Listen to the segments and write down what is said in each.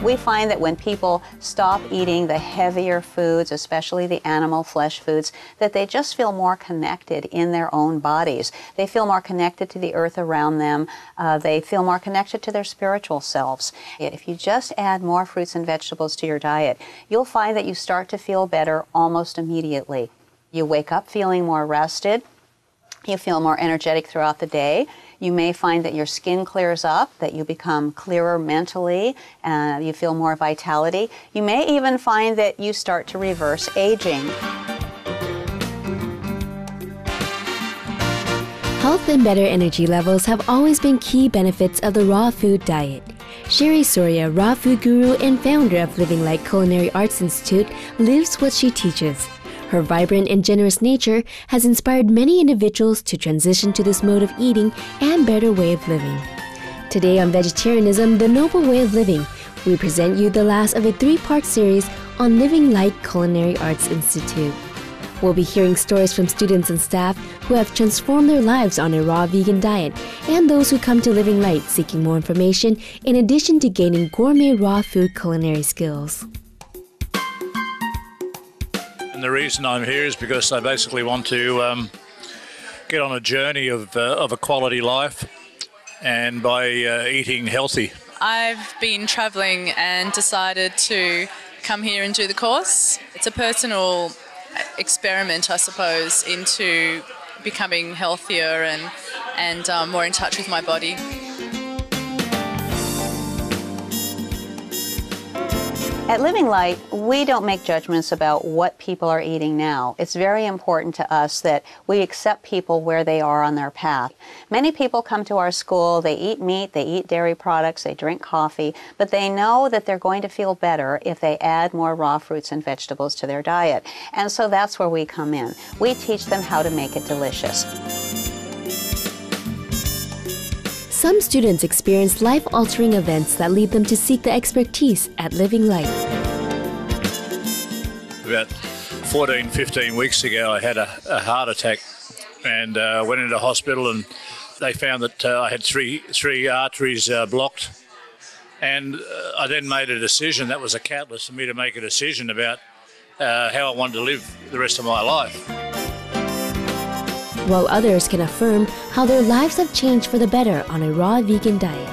We find that when people stop eating the heavier foods, especially the animal flesh foods, that they just feel more connected in their own bodies. They feel more connected to the earth around them. They feel more connected to their spiritual selves. If you just add more fruits and vegetables to your diet, you'll find that you start to feel better almost immediately. You wake up feeling more rested. You feel more energetic throughout the day. You may find that your skin clears up, that you become clearer mentally, and you feel more vitality. You may even find that you start to reverse aging. Health and better energy levels have always been key benefits of the raw food diet. Cherie Soria, raw food guru and founder of Living Light Culinary Arts Institute, lives what she teaches. Her vibrant and generous nature has inspired many individuals to transition to this mode of eating and better way of living. Today on Vegetarianism, the Noble Way of Living, we present you the last of a 3-part series on Living Light Culinary Arts Institute. We'll be hearing stories from students and staff who have transformed their lives on a raw vegan diet and those who come to Living Light seeking more information in addition to gaining gourmet raw food culinary skills. And the reason I'm here is because I basically want to get on a journey of a quality life, and by eating healthy. I've been travelling and decided to come here and do the course. It's a personal experiment, I suppose, into becoming healthier and more in touch with my body. At Living Light, we don't make judgments about what people are eating now. It's very important to us that we accept people where they are on their path. Many people come to our school, they eat meat, they eat dairy products, they drink coffee, but they know that they're going to feel better if they add more raw fruits and vegetables to their diet. And so that's where we come in. We teach them how to make it delicious. Some students experience life-altering events that lead them to seek the expertise at Living Light. About 14, 15 weeks ago, I had a heart attack and went into hospital, and they found that I had three arteries blocked. And I then made a decision. That was a catalyst for me to make a decision about how I wanted to live the rest of my life. While others can affirm how their lives have changed for the better on a raw vegan diet.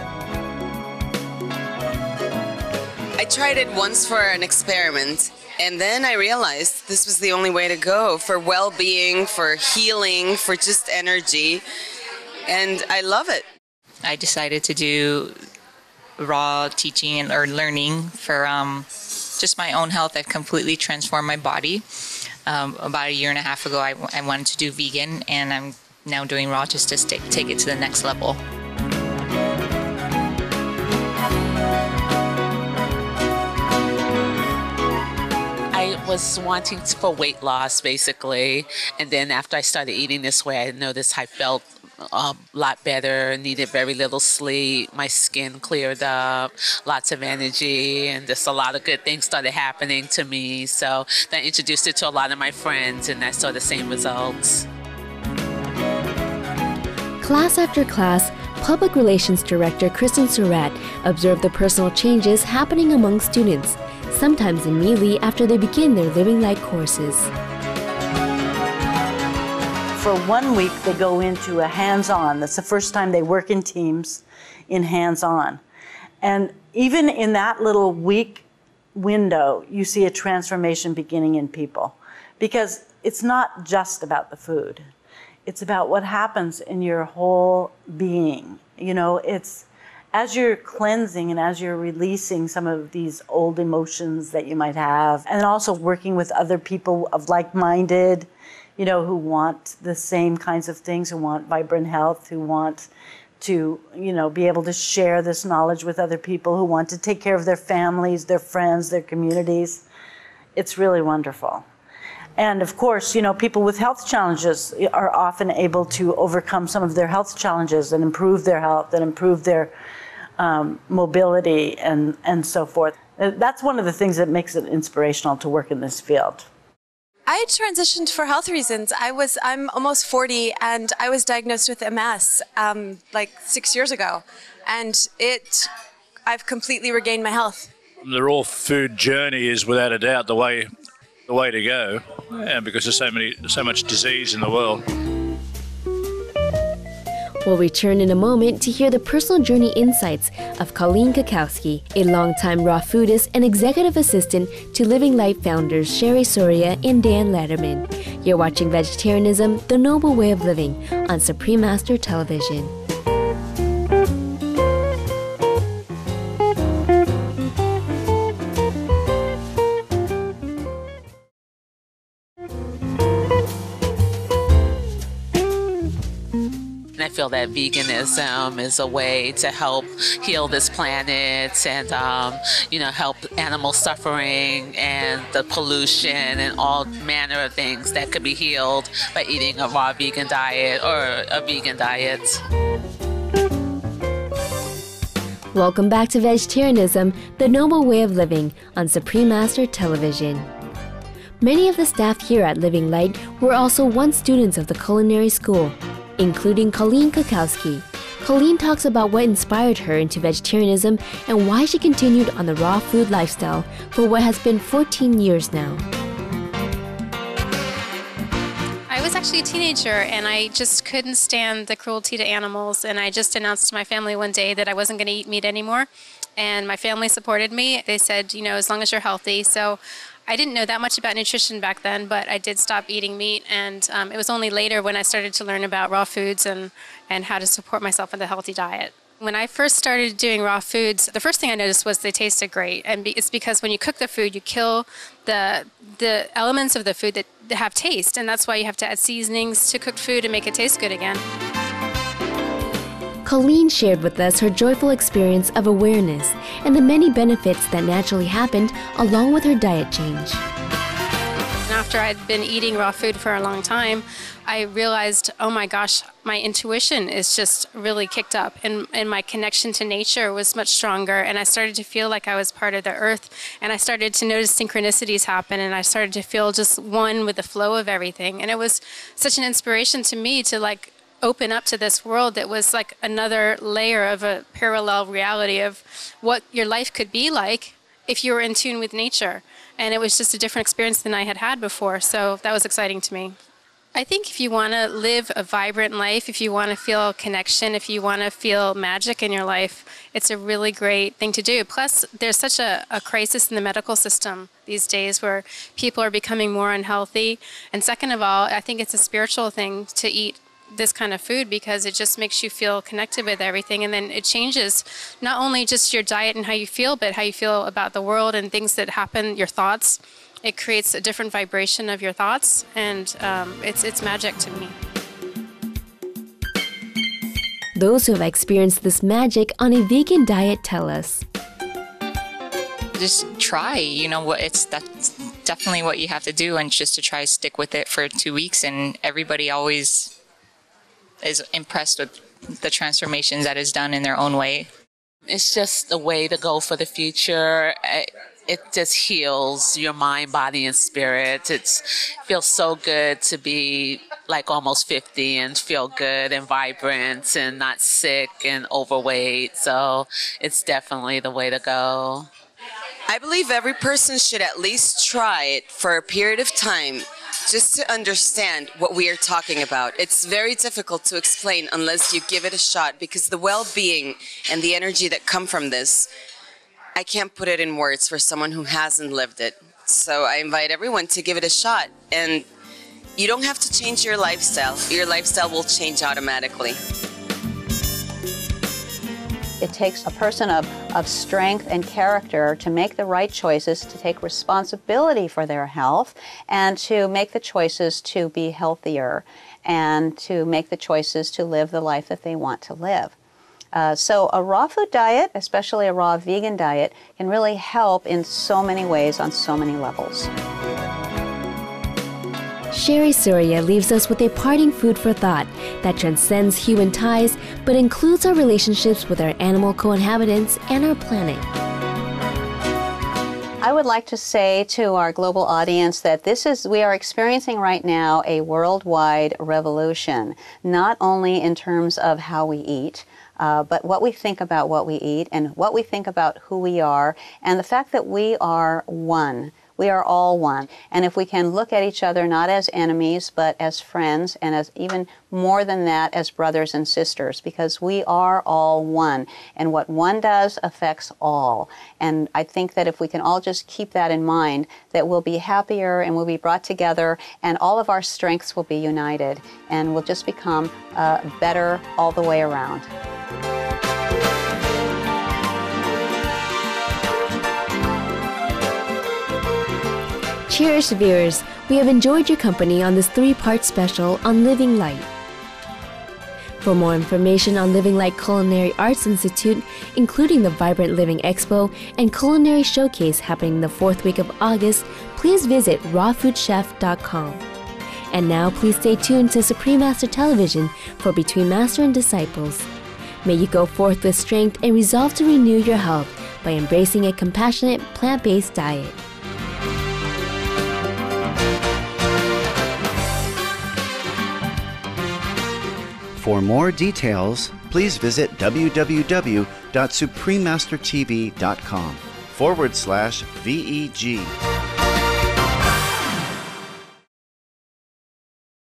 I tried it once for an experiment, and then I realized this was the only way to go for well-being, for healing, for just energy, and I love it. I decided to do raw teaching or learning for just my own health. I've completely transformed my body. About a year and a half ago, I wanted to do vegan, and I'm now doing raw just to take it to the next level. I was wanting for weight loss, basically, and then after I started eating this way, I noticed I felt a lot better, needed very little sleep, my skin cleared up, lots of energy, and just a lot of good things started happening to me. So I introduced it to a lot of my friends, and I saw the same results. Class after class, Public Relations Director Cherie Soria observed the personal changes happening among students, sometimes immediately after they begin their Living Light courses. For 1 week, they go into a hands-on. That's the first time they work in teams in hands-on. And even in that little week window, you see a transformation beginning in people. Because it's not just about the food. It's about what happens in your whole being. You know, it's as you're cleansing and as you're releasing some of these old emotions that you might have, and also working with other people of like-minded, you know, who want the same kinds of things, who want vibrant health, who want to, you know, be able to share this knowledge with other people, who want to take care of their families, their friends, their communities. It's really wonderful. And of course, you know, people with health challenges are often able to overcome some of their health challenges and improve their health and improve their mobility and so forth. That's one of the things that makes it inspirational to work in this field. I transitioned for health reasons. I'm almost 40, and I was diagnosed with MS like 6 years ago, and I've completely regained my health. The raw food journey is without a doubt the way to go, because there's so much disease in the world. We'll return in a moment to hear the personal journey insights of Colleen Kakowski, a longtime raw foodist and executive assistant to Living Light founders Cherie Soria and Dan Letterman. You're watching Vegetarianism, The Noble Way of Living on Supreme Master Television. I feel that veganism is a way to help heal this planet and, help animal suffering and the pollution and all manner of things that could be healed by eating a raw vegan diet or a vegan diet. Welcome back to Vegetarianism, The Noble Way of Living on Supreme Master Television. Many of the staff here at Living Light were also once students of the culinary school, including Colleen Kakowski. Colleen talks about what inspired her into vegetarianism and why she continued on the raw food lifestyle for what has been 14 years now. I was actually a teenager and I just couldn't stand the cruelty to animals, and I just announced to my family one day that I wasn't going to eat meat anymore, and my family supported me. They said, as long as you're healthy. So I didn't know that much about nutrition back then, but I did stop eating meat, and it was only later when I started to learn about raw foods and how to support myself with a healthy diet. When I first started doing raw foods, the first thing I noticed was they tasted great, and it's because when you cook the food, you kill the elements of the food that have taste, and that's why you have to add seasonings to cooked food and make it taste good again. Colleen shared with us her joyful experience of awareness and the many benefits that naturally happened along with her diet change. After I'd been eating raw food for a long time, I realized, oh my gosh, my intuition is just really kicked up, and my connection to nature was much stronger, and I started to feel like I was part of the earth, and I started to notice synchronicities happen, and I started to feel just one with the flow of everything. And it was such an inspiration to me to open up to this world that was like another layer of a parallel reality of what your life could be like if you were in tune with nature. And it was just a different experience than I had had before, so that was exciting to me. I think if you want to live a vibrant life, if you want to feel connection, if you want to feel magic in your life, it's a really great thing to do. Plus, there's such a crisis in the medical system these days where people are becoming more unhealthy. And second of all, I think it's a spiritual thing to eat this kind of food because it just makes you feel connected with everything, and then it changes not only just your diet and how you feel, but how you feel about the world and things that happen, your thoughts. It creates a different vibration of your thoughts, and it's magic to me. Those who have experienced this magic on a vegan diet tell us. Just try, that's definitely what you have to do, and just to try to stick with it for 2 weeks, and everybody always is impressed with the transformations that is done in their own way. It's just a way to go for the future. It just heals your mind, body, and spirit. It feels so good to be like almost 50 and feel good and vibrant and not sick and overweight. So it's definitely the way to go. I believe every person should at least try it for a period of time just to understand what we are talking about. It's very difficult to explain unless you give it a shot, because the well-being and the energy that come from this, I can't put it in words for someone who hasn't lived it. So I invite everyone to give it a shot, and you don't have to change your lifestyle. Your lifestyle will change automatically. It takes a person of strength and character to make the right choices, to take responsibility for their health, and to make the choices to be healthier, and to make the choices to live the life that they want to live. So a raw food diet, especially a raw vegan diet, can really help in so many ways on so many levels. Cherie Soria leaves us with a parting food for thought that transcends human ties but includes our relationships with our animal co-inhabitants and our planet. I would like to say to our global audience that we are experiencing right now a worldwide revolution, not only in terms of how we eat, but what we think about what we eat and what we think about who we are, and the fact that we are one. We are all one. And if we can look at each other not as enemies, but as friends, and as even more than that, as brothers and sisters, because we are all one. And what one does affects all. And I think that if we can all just keep that in mind, that we'll be happier and we'll be brought together, and all of our strengths will be united, and we'll just become better all the way around. Cherished viewers, we have enjoyed your company on this 3-part special on Living Light. For more information on Living Light Culinary Arts Institute, including the Vibrant Living Expo and Culinary Showcase happening the 4th week of August, please visit rawfoodchef.com. And now please stay tuned to Supreme Master Television for Between Master and Disciples. May you go forth with strength and resolve to renew your health by embracing a compassionate, plant-based diet. For more details, please visit www.suprememastertv.com/VEG.